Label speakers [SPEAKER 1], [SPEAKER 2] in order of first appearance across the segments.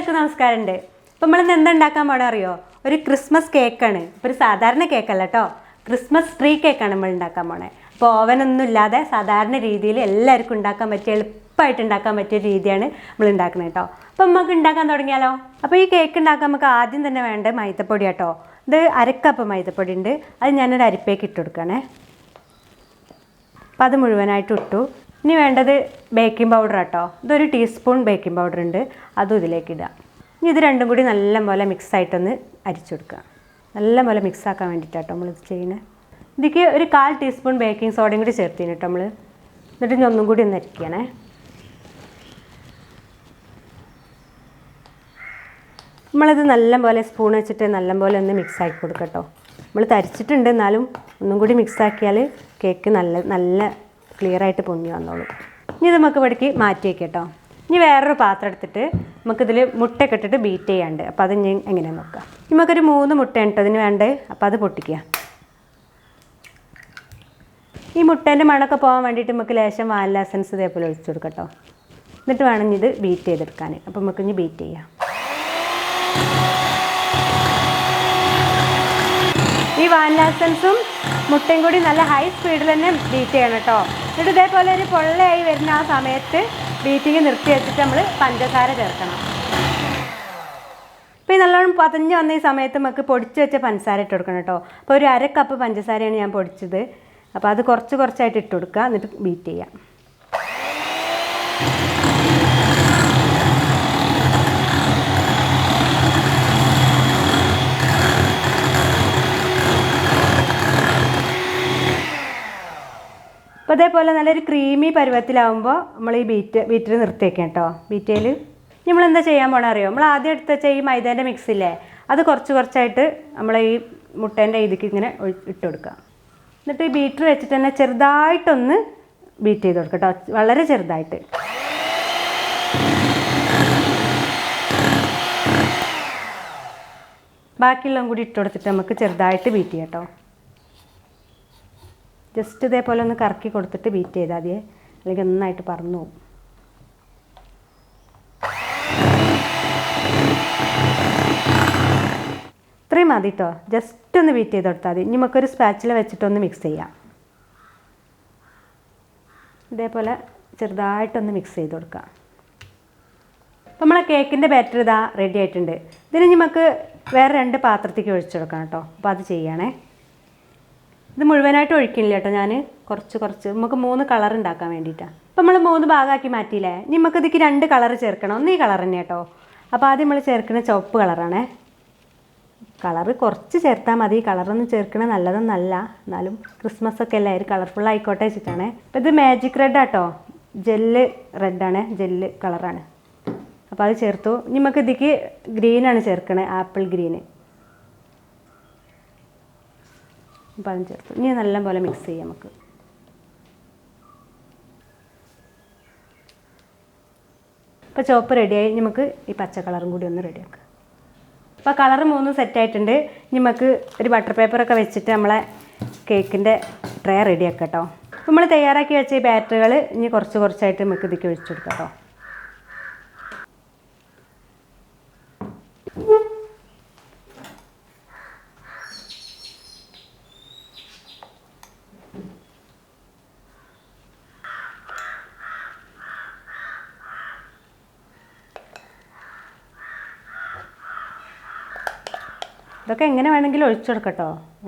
[SPEAKER 1] എല്ലാവർക്കും നമസ്കാരമുണ്ട്. അപ്പോൾ നമ്മളിന്ന് എന്താ ഉണ്ടാക്കാൻ പോകണം അറിയോ? ഒരു ക്രിസ്മസ് കേക്കാണ്. ഇപ്പോൾ ഒരു സാധാരണ കേക്കല്ല കേട്ടോ, ക്രിസ്മസ് ട്രീ കേക്കാണ് നമ്മൾ ഉണ്ടാക്കാൻ പോണേ. അപ്പോൾ ഓവനൊന്നും ഇല്ലാതെ സാധാരണ രീതിയിൽ എല്ലാവർക്കും ഉണ്ടാക്കാൻ പറ്റിയ, എളുപ്പമായിട്ട് ഉണ്ടാക്കാൻ പറ്റിയ രീതിയാണ് നമ്മൾ ഉണ്ടാക്കുന്നത് കേട്ടോ. അപ്പോൾ നമുക്ക് ഉണ്ടാക്കാൻ തുടങ്ങിയാലോ? അപ്പോൾ ഈ കേക്ക് ഉണ്ടാക്കാൻ നമുക്ക് ആദ്യം തന്നെ വേണ്ട മൈദപ്പൊടി കേട്ടോ. ഇത് അരക്കപ്പ് മൈദപ്പൊടി ഉണ്ട്, അത് ഞാനൊരു അരിപ്പേക്ക് ഇട്ട് കൊടുക്കണേ. അപ്പോൾ അത് മുഴുവനായിട്ട് ഇട്ടു. ഇനി വേണ്ടത് ബേക്കിംഗ് പൗഡർ കേട്ടോ. ഇതൊരു ടീസ്പൂൺ ബേക്കിംഗ് പൗഡർ ഉണ്ട്, അതും ഇതിലേക്ക് ഇടുക. ഇനി ഇത് രണ്ടും കൂടി നല്ലപോലെ മിക്സായിട്ടൊന്ന് അരിച്ചു കൊടുക്കുക. നല്ലപോലെ മിക്സാക്കാൻ വേണ്ടിയിട്ടാട്ടോ നമ്മളിത് ചെയ്യുന്നത്. ഇതിലേക്ക് ഒരു 1/4 ടീസ്പൂൺ ബേക്കിംഗ് സോഡയും കൂടി ചേർത്തിന് കേട്ടോ നമ്മൾ. എന്നിട്ട് ഇനി ഒന്നും കൂടി ഒന്ന് അരിക്കണേ. നമ്മളിത് നല്ലപോലെ സ്പൂൺ വെച്ചിട്ട് നല്ലപോലെ ഒന്ന് മിക്സാക്കി കൊടുക്കട്ടോ. നമ്മൾ തരിച്ചിട്ടുണ്ട്, എന്നാലും ഒന്നും കൂടി മിക്സാക്കിയാൽ കേക്ക് നല്ല ക്ലിയറായിട്ട് പൊങ്ങി വന്നോളൂ. ഇനി ഇത് നമുക്ക് ഇവിടേക്ക് മാറ്റി വയ്ക്കാം കേട്ടോ. ഇനി വേറൊരു പാത്രം എടുത്തിട്ട് നമുക്കിതിൽ മുട്ടയൊക്കെ ഇട്ടിട്ട് ബീറ്റ് ചെയ്യാണ്ട്. അപ്പോൾ അത് ഞാൻ എങ്ങനെയാണെന്ന് നോക്കാം. നമുക്കൊരു 3 മുട്ട ഇട്ടതിന് വേണ്ടേ, അപ്പോൾ അത് പൊട്ടിക്കുക. ഈ മുട്ടേൻ്റെ മണമൊക്കെ പോകാൻ വേണ്ടിയിട്ട് നമുക്ക് ലേശം വാനില എസൻസ് ഇതേപോലെ ഒഴിച്ചു കൊടുക്കാം കേട്ടോ. എന്നിട്ട് വേണം ഇത് ബീറ്റ് ചെയ്തെടുക്കാൻ. അപ്പോൾ നമുക്ക് ഇനി ബീറ്റ് ചെയ്യാം. ഈ വാനില എസൻസും മുട്ടയും കൂടി നല്ല ഹൈ സ്പീഡിൽ തന്നെ ബീറ്റ് ചെയ്യണം കേട്ടോ. എന്നിട്ട് ഇതേപോലെ ഒരു പൊള്ളയായി വരുന്ന ആ സമയത്ത് ബീറ്റിങ് നിർത്തി വെച്ചിട്ട് നമ്മൾ പഞ്ചസാര ചേർക്കണം. ഇപ്പോൾ ഈ നല്ലോണം പതഞ്ഞ് വന്ന ഈ സമയത്ത് നമുക്ക് പൊടിച്ച് വെച്ച പഞ്ചസാര ഇട്ട് കൊടുക്കണം കേട്ടോ. അപ്പോൾ ഒരു 1/2 കപ്പ് പഞ്ചസാരയാണ് ഞാൻ പൊടിച്ചത്. അപ്പോൾ അത് കുറച്ചായിട്ട് ഇട്ട് കൊടുക്കുക, എന്നിട്ട് ബീറ്റ് ചെയ്യാം. അപ്പോൾ അതേപോലെ നല്ലൊരു ക്രീമി പരുവത്തിലാവുമ്പോൾ നമ്മൾ ഈ ബീറ്റർ നിർത്തി വയ്ക്കാം കേട്ടോ. ബീറ്റയിൽ നമ്മളെന്താ ചെയ്യാൻ പോകണം അറിയോ? നമ്മൾ ആദ്യം എടുത്ത് വെച്ച ഈ മൈദേൻ്റെ മിക്സില്ലേ, അത് കുറച്ചായിട്ട് നമ്മൾ ഈ മുട്ടേൻ്റെ ഇതിക്ക് ഇങ്ങനെ ഇട്ട് കൊടുക്കുക. എന്നിട്ട് ഈ ബീറ്റർ വെച്ചിട്ട് തന്നെ ചെറുതായിട്ടൊന്ന് ബീറ്റ് ചെയ്ത് കൊടുക്കുക കേട്ടോ, വളരെ ചെറുതായിട്ട്. ബാക്കിയുള്ളതും കൂടി ഇട്ട് കൊടുത്തിട്ട് നമുക്ക് ചെറുതായിട്ട് ബീറ്റ് ചെയ്യാം കേട്ടോ. ജസ്റ്റ് ഇതേപോലെ ഒന്ന് കറക്കി കൊടുത്തിട്ട് ബീറ്റ് ചെയ്താൽ മതിയേ, അല്ലെങ്കിൽ നന്നായിട്ട് പറന്നു പോകും. ഇത്രയും മതി കേട്ടോ, ജസ്റ്റ് ഒന്ന് ബീറ്റ് ചെയ്ത് കൊടുത്താൽ മതി. ഇനി നമുക്കൊരു സ്പാച്ചില വെച്ചിട്ടൊന്ന് മിക്സ് ചെയ്യാം. ഇതേപോലെ ചെറുതായിട്ടൊന്ന് മിക്സ് ചെയ്ത് കൊടുക്കാം. അപ്പോൾ നമ്മളെ കേക്കിൻ്റെ ബാറ്റർ ഇതാ റെഡി ആയിട്ടുണ്ട്. ഇതിന് നമുക്ക് വേറെ 2 പാത്രത്തേക്ക് ഒഴിച്ചു കൊടുക്കണം കേട്ടോ. അപ്പോൾ അത് ചെയ്യണേ. ഇത് മുഴുവനായിട്ട് ഒഴിക്കില്ല കേട്ടോ, ഞാൻ കുറച്ച് നമുക്ക് 3 കളർ ഉണ്ടാക്കാൻ വേണ്ടിയിട്ടാണ്. അപ്പോൾ നമ്മൾ 3 ഭാഗമാക്കി മാറ്റിയില്ലേ. ഇനി നമുക്ക് ഇതിക്ക് 2 കളർ ചേർക്കണം. ഒന്ന് ഈ കളർ തന്നെ കേട്ടോ. അപ്പോൾ ആദ്യം നമ്മൾ ചേർക്കുന്ന ചുവപ്പ് കളറാണേ. കളറ് കുറച്ച് ചേർത്താൽ മതി, കളറൊന്നും ചേർക്കണത് നല്ലതൊന്നല്ല, എന്നാലും ക്രിസ്മസ് ഒക്കെ അല്ലേ, ഒരു കളർഫുൾ ആയിക്കോട്ടെ വെച്ചിട്ടാണ്. അപ്പോൾ ഇത് മാജിക് റെഡ് ആട്ടോ, ജെല്ല് റെഡാണ്, ജെല്ല് കളറാണ്. അപ്പോൾ അത് ചേർത്തു. ഇനി നമുക്ക് ഇതിക്ക് ഗ്രീനാണ് ചേർക്കണേ, ആപ്പിൾ ഗ്രീന്. അപ്പോൾ അതും ചേർത്തു. ഇനി നല്ലപോലെ മിക്സ് ചെയ്യാം നമുക്ക്. ഇപ്പോൾ ചുവപ്പ് റെഡിയായി. നമുക്ക് ഈ പച്ച കളറും കൂടി ഒന്ന് റെഡിയാക്കാം. അപ്പോൾ കളർ 3 സെറ്റായിട്ടുണ്ട്. ഇനി നമുക്ക് ഒരു ബട്ടർ പേപ്പറൊക്കെ വെച്ചിട്ട് നമ്മളെ കേക്കിൻ്റെ ട്രേ റെഡിയാക്കാം കേട്ടോ. നമ്മൾ തയ്യാറാക്കി വെച്ച ഈ ബാറ്ററുകൾ ഇനി കുറച്ചായിട്ട് നമുക്ക് ഇതിലേക്ക് ഒഴിച്ചു കൊടുക്കാം കേട്ടോ. ഇതൊക്കെ എങ്ങനെ വേണമെങ്കിലും ഒഴിച്ചു കൊടുക്കട്ടോ,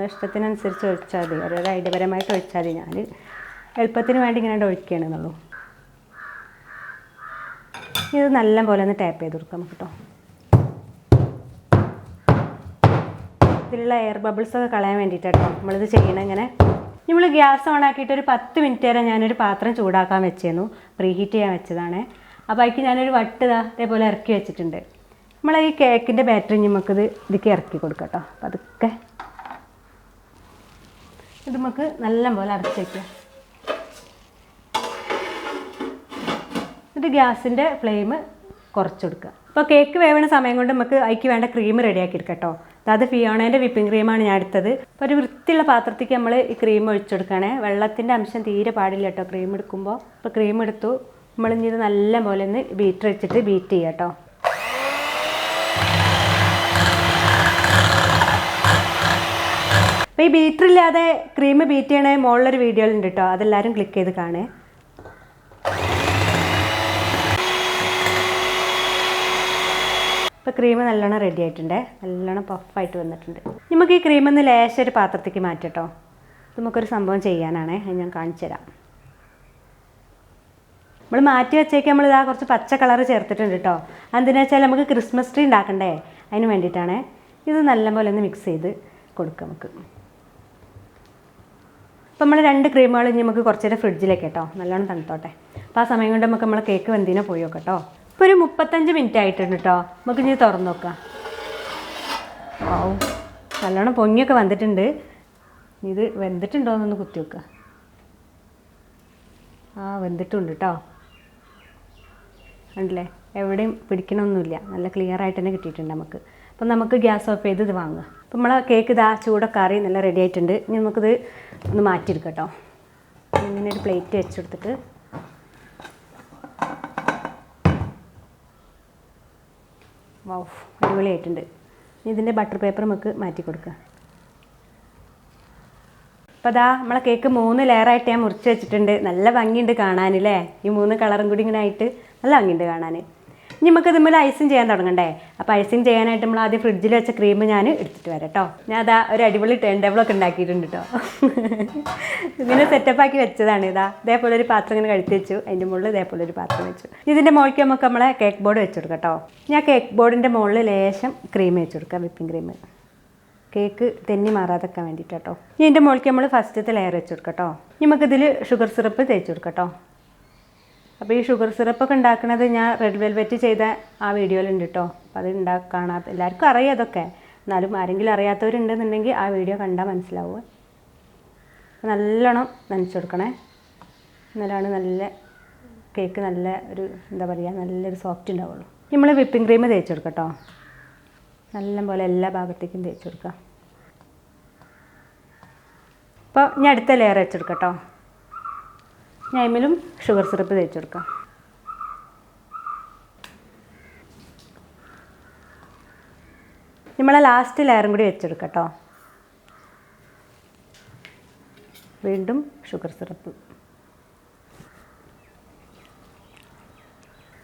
[SPEAKER 1] ഇഷ്ടത്തിനനുസരിച്ച് ഒഴിച്ചാൽ മതി. ഓരോരോ ഐഡിയപരമായിട്ട് ഒഴിച്ചാൽ മതി. ഞാൻ എളുപ്പത്തിന് വേണ്ടി ഇങ്ങനെ ഒഴിക്കുകയാണെന്നുള്ളൂ. ഇത് നല്ല പോലെ ഒന്ന് ടാപ്പ് ചെയ്ത് കൊടുക്കാം നമുക്ക് കേട്ടോ. ഇതിലുള്ള എയർ ബബിൾസൊക്കെ കളയാൻ വേണ്ടിയിട്ടോ നമ്മളിത് ചെയ്യണം. ഇങ്ങനെ നമ്മൾ ഗ്യാസ് ഓൺ ആക്കിയിട്ട് ഒരു 10 മിനിറ്റ് വരെ ഞാനൊരു പാത്രം ചൂടാക്കാൻ വെച്ചിരുന്നു, പ്രീഹീറ്റ് ചെയ്യാൻ വെച്ചതാണ്. അപ്പോൾ അതിക്ക് ഞാനൊരു വട്ട് ഇതേപോലെ ഇറക്കി വെച്ചിട്ടുണ്ട്. നമ്മൾ ഈ കേക്കിൻ്റെ ബാറ്ററി നമുക്കിത് ഇതിലേക്ക് ഇറക്കി കൊടുക്കാം കേട്ടോ. അപ്പോൾ അതൊക്കെ ഇത് നമുക്ക് നല്ലപോലെ അടച്ച് വയ്ക്കാം. ഇത് ഗ്യാസിൻ്റെ ഫ്ലെയിം കുറച്ച് കൊടുക്കുക. അപ്പോൾ കേക്ക് വേവണ സമയം കൊണ്ട് നമുക്ക് അതിക്ക് വേണ്ട ക്രീം റെഡിയാക്കി എടുക്കാം കേട്ടോ. അത് ഫിയോണേൻ്റെ വിപ്പിംഗ് ക്രീമാണ് ഞാൻ എടുത്തത്. അപ്പോൾ ഒരു വൃത്തിയുള്ള പാത്രത്തേക്ക് നമ്മൾ ഈ ക്രീം ഒഴിച്ചു കൊടുക്കുകയാണേ. വെള്ളത്തിൻ്റെ അംശം തീരെ പാടില്ല കേട്ടോ ക്രീം എടുക്കുമ്പോൾ. അപ്പോൾ ക്രീം എടുത്തു. നമ്മളിനി ഇത് നല്ല പോലെ ഒന്ന് ബീറ്റർ വെച്ചിട്ട് ബീറ്റ് ചെയ്യാം കേട്ടോ. അപ്പോൾ ഈ ബീറ്റർ ഇല്ലാതെ ക്രീം ബീറ്റ് ചെയ്യണ മുകളിലൊരു വീഡിയോയിലുണ്ട് കേട്ടോ, അതെല്ലാവരും ക്ലിക്ക് ചെയ്ത് കാണേ. ഇപ്പോൾ ക്രീം നല്ലോണം റെഡി ആയിട്ടുണ്ട്, നല്ലോണം പഫായിട്ട് വന്നിട്ടുണ്ട്. നമുക്ക് ഈ ക്രീമൊന്ന് ലേശം ഒരു പാത്രത്തേക്ക് മാറ്റട്ടോ. നമുക്കൊരു സംഭവം ചെയ്യാനാണേ, അത് ഞാൻ കാണിച്ചു തരാം. നമ്മൾ മാറ്റി വെച്ചേക്ക് നമ്മൾ ഇതാ കുറച്ച് പച്ച കളർ ചേർത്തിട്ടുണ്ട് കേട്ടോ. എന്തിനാ വെച്ചാൽ നമുക്ക് ക്രിസ്മസ് ട്രീ ഉണ്ടാക്കണ്ടേ, അതിന് വേണ്ടിയിട്ടാണ്. ഇത് നല്ലപോലെ ഒന്ന് മിക്സ് ചെയ്ത് കൊടുക്കാം നമുക്ക്. അപ്പോൾ നമ്മൾ 2 ക്രീമുകൾ ഇനി നമുക്ക് കുറച്ച് നേരം ഫ്രിഡ്ജിലേക്ക് കേട്ടോ, നല്ലോണം തണുത്തോട്ടെ. അപ്പോൾ ആ സമയം കൊണ്ട് നമുക്ക് നമ്മളെ കേക്ക് വെന്തിനെ പോയി നോക്കാം കേട്ടോ. ഇപ്പോൾ ഒരു 35 മിനിറ്റ് ആയിട്ടുണ്ട് കേട്ടോ. നമുക്ക് ഇനി തുറന്ന് നോക്കാം. നല്ലോണം പൊങ്ങിയൊക്കെ വന്നിട്ടുണ്ട്. ഇത് വെന്തിട്ടുണ്ടോ എന്നൊന്ന് കുത്തി വെക്കുക. വെന്തിട്ടുണ്ട് കേട്ടോ. ഉണ്ടല്ലേ, എവിടെയും പിടിക്കണമൊന്നുമില്ല, നല്ല ക്ലിയർ ആയിട്ട് തന്നെ കിട്ടിയിട്ടുണ്ട് നമുക്ക്. അപ്പം നമുക്ക് ഗ്യാസ് ഓഫ് ചെയ്ത് ഇത് വാങ്ങുക. അപ്പം നമ്മളെ കേക്ക് ഇതാ ചൂടൊക്കെ ആറി നല്ല റെഡി ആയിട്ടുണ്ട്. ഇനി നമുക്കിത് ഒന്ന് മാറ്റിയെടുക്കാം കേട്ടോ. ഇങ്ങനെ ഒരു പ്ലേറ്റ് വെച്ചെടുത്തിട്ട് അടിപൊളിയായിട്ടുണ്ട്. ഇനി ഇതിൻ്റെ ബട്ടർ പേപ്പർ നമുക്ക് മാറ്റി കൊടുക്കുക. അപ്പോൾ അതാ നമ്മളെ കേക്ക് 3 ലെയറായിട്ട് ഞാൻ മുറിച്ച് വെച്ചിട്ടുണ്ട്. നല്ല ഭംഗിയുണ്ട് കാണാനല്ലേ, ഈ 3 കളറും കൂടി ഇങ്ങനെ ആയിട്ട് നല്ല ഭംഗിയുണ്ട് കാണാൻ. ഇനി നമുക്ക് ഇതുപോലെ ഐസിങ് ചെയ്യാൻ തുടങ്ങണ്ടേ. അപ്പോൾ ഐസിങ് ചെയ്യാനായിട്ട് നമ്മൾ ആദ്യം ഫ്രിഡ്ജിൽ വെച്ച ക്രീം ഞാൻ എടുത്തിട്ട് വരാം കേട്ടോ. ഞാൻ അതാ ഒരു അടിപൊളി ടേൺ ടേബിളൊക്കെ ഉണ്ടാക്കിയിട്ടുണ്ട് കേട്ടോ. ഇങ്ങനെ സെറ്റപ്പാക്കി വെച്ചതാണ്. ഇതേപോലെ ഒരു പാത്രം ഇങ്ങനെ കഴുത്തി വെച്ചു, അതിൻ്റെ മുകളിൽ ഇതേപോലെ ഒരു പാത്രം വെച്ചു. ഇതിൻ്റെ മുകളിലേക്ക് നമുക്ക് നമ്മളെ കേക്ക് ബോർഡ് വെച്ച് കൊടുക്കാം കേട്ടോ. ഞാൻ കേക്ക് ബോർഡിൻ്റെ മുകളിൽ ലേശം ക്രീം വെച്ച് കൊടുക്കാം, വിപ്പിംഗ് ക്രീം. കേക്ക് തെന്നി മാറാതൊക്കെ വേണ്ടിയിട്ട് കേട്ടോ. ഇനി ഇതിൻ്റെ മുകളിലേക്ക് നമ്മൾ ഫസ്റ്റത്തെ ലെയർ വെച്ച് കൊടുക്കാം കേട്ടോ. നമുക്കിതിൽ ഷുഗർ സിറപ്പ് തേച്ച് കൊടുക്കാം കേട്ടോ. അപ്പോൾ ഈ ഷുഗർ സിറപ്പൊക്കെ ഉണ്ടാക്കുന്നത് ഞാൻ റെഡ് വെൽവെറ്റ് ചെയ്ത ആ വീഡിയോയിലുണ്ട് കേട്ടോ. അപ്പോൾ അത് കാണാത്ത എല്ലാവർക്കും അറിയാം അതൊക്കെ, എന്നാലും ആരെങ്കിലും അറിയാത്തവരുണ്ടെന്നുണ്ടെങ്കിൽ ആ വീഡിയോ കണ്ടാൽ മനസ്സിലാവുക. നല്ലോണം നനച്ച് കൊടുക്കണേ, എന്നാലാണ് നല്ല കേക്ക് നല്ല ഒരു എന്താ പറയുക നല്ലൊരു സോഫ്റ്റ് ഉണ്ടാവുള്ളൂ. നമ്മൾ വിപ്പിംഗ് ക്രീം തേച്ച് കൊടുക്കാം കേട്ടോ. നല്ല പോലെ എല്ലാ ഭാഗത്തേക്കും തേച്ച് കൊടുക്കാം. അപ്പോൾ ഞാൻ അടുത്ത ലെയർ വെച്ചെടുക്കാം കേട്ടോ. ഞാൻ അതിലും ഷുഗർ സിറപ്പ് തേച്ച് കൊടുക്കാം. നമ്മളെ ലാസ്റ്റ് ലെയറും കൂടി വെച്ചെടുക്കാം കേട്ടോ. വീണ്ടും ഷുഗർ സിറപ്പ്.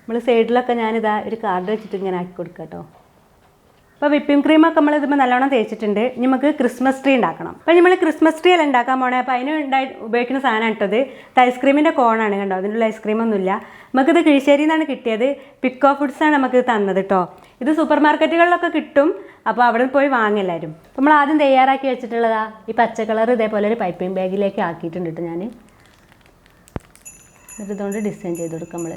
[SPEAKER 1] നമ്മൾ സൈഡിലൊക്കെ ഞാനിതാ ഒരു കാർഡ് വെച്ചിട്ട് ഇങ്ങനെ ആക്കി കൊടുക്കാം കേട്ടോ. അപ്പോൾ വിപ്പിംഗ് ക്രീമൊക്കെ നമ്മൾ ഇതിപ്പോൾ നല്ലോണം തേച്ചിട്ടുണ്ട്. നമുക്ക് ക്രിസ്മസ് ട്രീ ഉണ്ടാക്കണം. അപ്പോൾ നമ്മൾ ക്രിസ്മസ് ട്രീ അല്ല ഉണ്ടാക്കാൻ പോണേ. അപ്പോൾ അതിന് ഉപയോഗിക്കുന്ന സാധനം ഇട്ടത് ഐസ്ക്രീമിൻ്റെ കോണാണ് കണ്ടോ. അതിനുള്ള ഐസ്ക്രീമൊന്നുമില്ല. നമുക്കിത് കിഴിശ്ശേരിയിൽ നിന്നാണ് കിട്ടിയത്. പിക്കോ ഫുഡ്സാണ് നമുക്ക് തന്നത് കേട്ടോ. ഇത് സൂപ്പർ മാർക്കറ്റുകളിലൊക്കെ കിട്ടും. അപ്പോൾ അവിടെ പോയി വാങ്ങില്ലാരും. നമ്മൾ ആദ്യം തയ്യാറാക്കി വെച്ചിട്ടുള്ളതാ ഈ പച്ച കളർ ഇതേപോലെ ഒരു പൈപ്പിംഗ് ബാഗിലേക്ക് ആക്കിയിട്ടുണ്ട് കേട്ടോ ഞാൻ. എന്നിട്ട് ഇതുകൊണ്ട് ഡിസൈൻ ചെയ്ത് കൊടുക്കാം നമ്മൾ.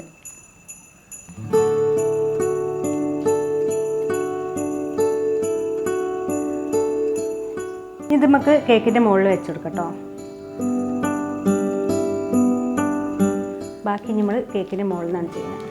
[SPEAKER 1] ഇത് നമുക്ക് കേക്കിൻ്റെ മുകളിൽ വെച്ച് കൊടുക്കാം കേട്ടോ. ബാക്കി നമ്മൾ കേക്കിൻ്റെ മുകളിൽ നിന്നാണ് ചെയ്യുന്നത്.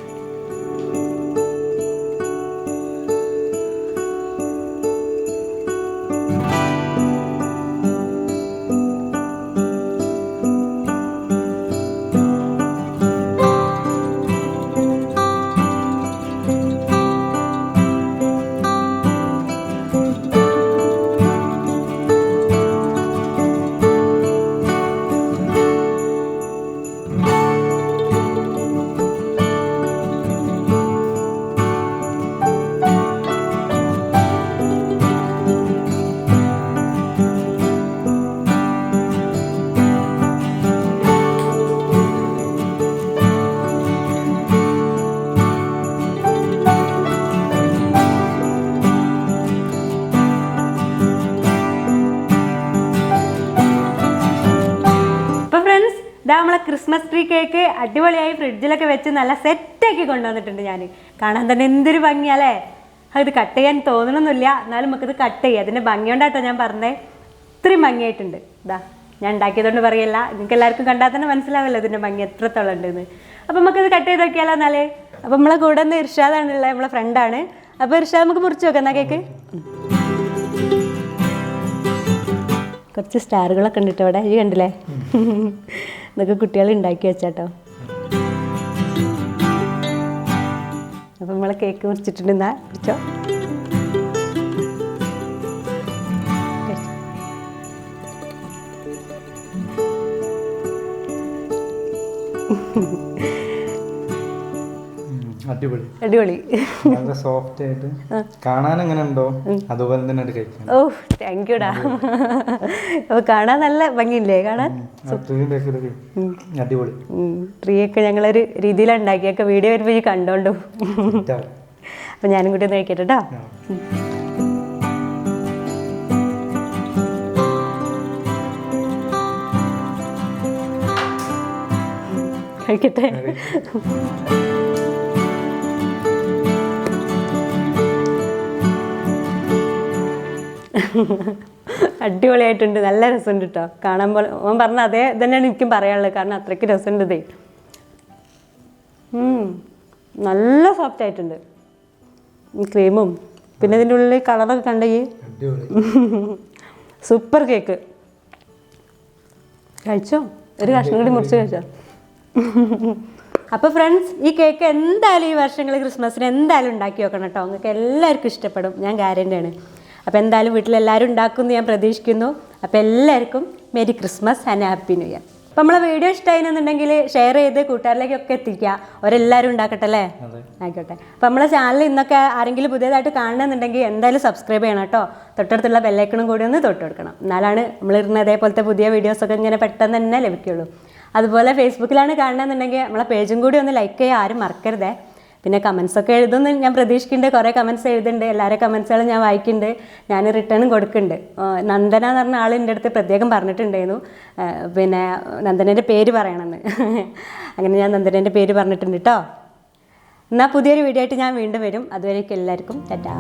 [SPEAKER 1] ഇതാ നമ്മളെ ക്രിസ്മസ് ട്രീ കേക്ക് അടിപൊളിയായി ഫ്രിഡ്ജിലൊക്കെ വെച്ച് നല്ല സെറ്റാക്കി കൊണ്ടുവന്നിട്ടുണ്ട് ഞാൻ. കാണാൻ തന്നെ എന്തൊരു ഭംഗിയാലേ. ഇത് കട്ട് ചെയ്യാൻ തോന്നണമെന്നില്ല, എന്നാലും നമുക്കിത് കട്ട് ചെയ്യാം. അതിൻ്റെ ഭംഗി കൊണ്ടാട്ടോ ഞാൻ പറഞ്ഞത്. ഇത്രയും ഭംഗിയായിട്ടുണ്ട്. ഇതാ ഞാൻ ഉണ്ടാക്കിയതുകൊണ്ട് പറയല്ല, നിങ്ങൾക്ക് എല്ലാവർക്കും കണ്ടാൽ തന്നെ മനസ്സിലാവില്ല ഇതിൻ്റെ ഭംഗി എത്രത്തോളം ഉണ്ടെന്ന്. അപ്പോൾ നമുക്കിത് കട്ട് ചെയ്ത് നോക്കിയാലോ എന്നാലേ. അപ്പോൾ നമ്മളെ കൂടെ നിന്ന് ഇർഷാദാണുള്ളത്, നമ്മളെ ഫ്രണ്ടാണ്. അപ്പോൾ ഇർഷാദ് നമുക്ക് മുറിച്ച് നോക്കാം എന്നാ കേക്ക്. കുറച്ച് സ്റ്റാറുകളൊക്കെ ഉണ്ട് കേട്ടോ ഇവിടെ, ഈ കണ്ടില്ലേ. ഇതൊക്കെ കുട്ടികൾ ഉണ്ടാക്കി വെച്ചാട്ടോ. അപ്പം നമ്മളെ കേക്ക് മുറിച്ചിട്ടുണ്ട്. എന്നാ പിടിച്ചോ.
[SPEAKER 2] അടിപൊളി
[SPEAKER 1] അടിപൊളി,
[SPEAKER 2] നല്ല സോഫ്റ്റ് ആയിട്ട് കാണാൻ എങ്ങനെ ഉണ്ടോ അതുപോലെ തന്നെ കഴിക്കാം.
[SPEAKER 1] ഓ താങ്ക് യുടാ. അപ്പോൾ കാണാൻ നല്ല ഭംഗിയില്ലേ കാണാൻ?
[SPEAKER 2] അടിപൊളി.
[SPEAKER 1] ട്രീ ഒക്കെ ഞങ്ങളൊരു രീതിയിലാണ് ഉണ്ടാക്കിയൊക്കെ വീഡിയോ വരുമ്പോൾ ഈ കണ്ടോണ്ടു. അപ്പം ഞാനും കൂടി ഒന്ന് കഴിക്കട്ടെ കേട്ടോ. കഴിക്കട്ടെ. അടിപൊളിയായിട്ടുണ്ട്, നല്ല രസമുണ്ട് കേട്ടോ കാണുമ്പോൾ. ഓൻ പറഞ്ഞ അതേ തന്നെയാണ് എനിക്കും പറയാനുള്ളത്, കാരണം അത്രയ്ക്ക് രസമുണ്ട് ഇതേ. നല്ല സോഫ്റ്റ് ആയിട്ടുണ്ട് ക്രീമും, പിന്നെ ഇതിൻ്റെ ഉള്ളിൽ കളറൊക്കെ കണ്ടെങ്കിൽ സൂപ്പർ കേക്ക്. കഴിച്ചോ? ഒരു കഷ്ണം കൂടി മുറിച്ച് കഴിച്ചോ? അപ്പോൾ ഫ്രണ്ട്സ്, ഈ കേക്ക് എന്തായാലും ഈ വർഷങ്ങൾ ക്രിസ്മസിന് എന്തായാലും ഉണ്ടാക്കി വെക്കണം കേട്ടോ. നിങ്ങൾക്ക് എല്ലാവർക്കും ഇഷ്ടപ്പെടും, ഞാൻ ഗ്യാരൻ്റിയാണ്. അപ്പോൾ എന്തായാലും വീട്ടിലെല്ലാവരും ഉണ്ടാക്കുമെന്ന് ഞാൻ പ്രതീക്ഷിക്കുന്നു. അപ്പോൾ എല്ലാവർക്കും merry Christmas and happy new year. അപ്പോൾ നമ്മളെ വീഡിയോ ഇഷ്ടമായിരുന്നുണ്ടെങ്കിൽ ഷെയർ ചെയ്ത് കൂട്ടുകാരിലേക്കൊക്കെ എത്തിക്കുക. അവരെല്ലാവരും ഉണ്ടാക്കട്ടെ അല്ലേ? ആയിക്കോട്ടെ. അപ്പോൾ നമ്മളെ ചാനൽ ഇന്നൊക്കെ ആരെങ്കിലും പുതിയതായിട്ട് കാണണമെന്നുണ്ടെങ്കിൽ എന്തായാലും സബ്സ്ക്രൈബ് ചെയ്യണം കേട്ടോ. തൊട്ടടുത്തുള്ള ബെല്ലൈക്കണും കൂടി ഒന്ന് തൊട്ട് കൊടുക്കണം, എന്നാലാണ് നമ്മളിരുന്ന അതേപോലത്തെ പുതിയ വീഡിയോസൊക്കെ ഇങ്ങനെ പെട്ടെന്ന് തന്നെ ലഭിക്കുള്ളൂ. അതുപോലെ ഫേസ്ബുക്കിലാണ് കാണണമെന്നുണ്ടെങ്കിൽ നമ്മളെ പേജും കൂടി ഒന്ന് ലൈക്ക് ചെയ്യുക, ആരും മറക്കരുതേ. പിന്നെ കമൻസൊക്കെ എഴുതുന്നു ഞാൻ പ്രതീക്ഷിക്കുന്നുണ്ട്. കുറേ കമൻസ് എഴുതുന്നുണ്ട്, എല്ലാവരുടെ കമൻസുകളും ഞാൻ വായിക്കുന്നുണ്ട്, ഞാൻ റിട്ടേണും കൊടുക്കുന്നുണ്ട്. നന്ദന എന്ന് പറഞ്ഞ ആൾ എൻ്റെ അടുത്ത് പ്രത്യേകം പറഞ്ഞിട്ടുണ്ടായിരുന്നു, പിന്നെ നന്ദനേൻ്റെ പേര് പറയണമെന്ന്. അങ്ങനെ ഞാൻ നന്ദനേൻ്റെ പേര് പറഞ്ഞിട്ടുണ്ട് കേട്ടോ. എന്നാൽ പുതിയൊരു വീഡിയോ ആയിട്ട് ഞാൻ വീണ്ടും വരും. അതുവരേക്കും എല്ലാവർക്കും ടാറ്റാ.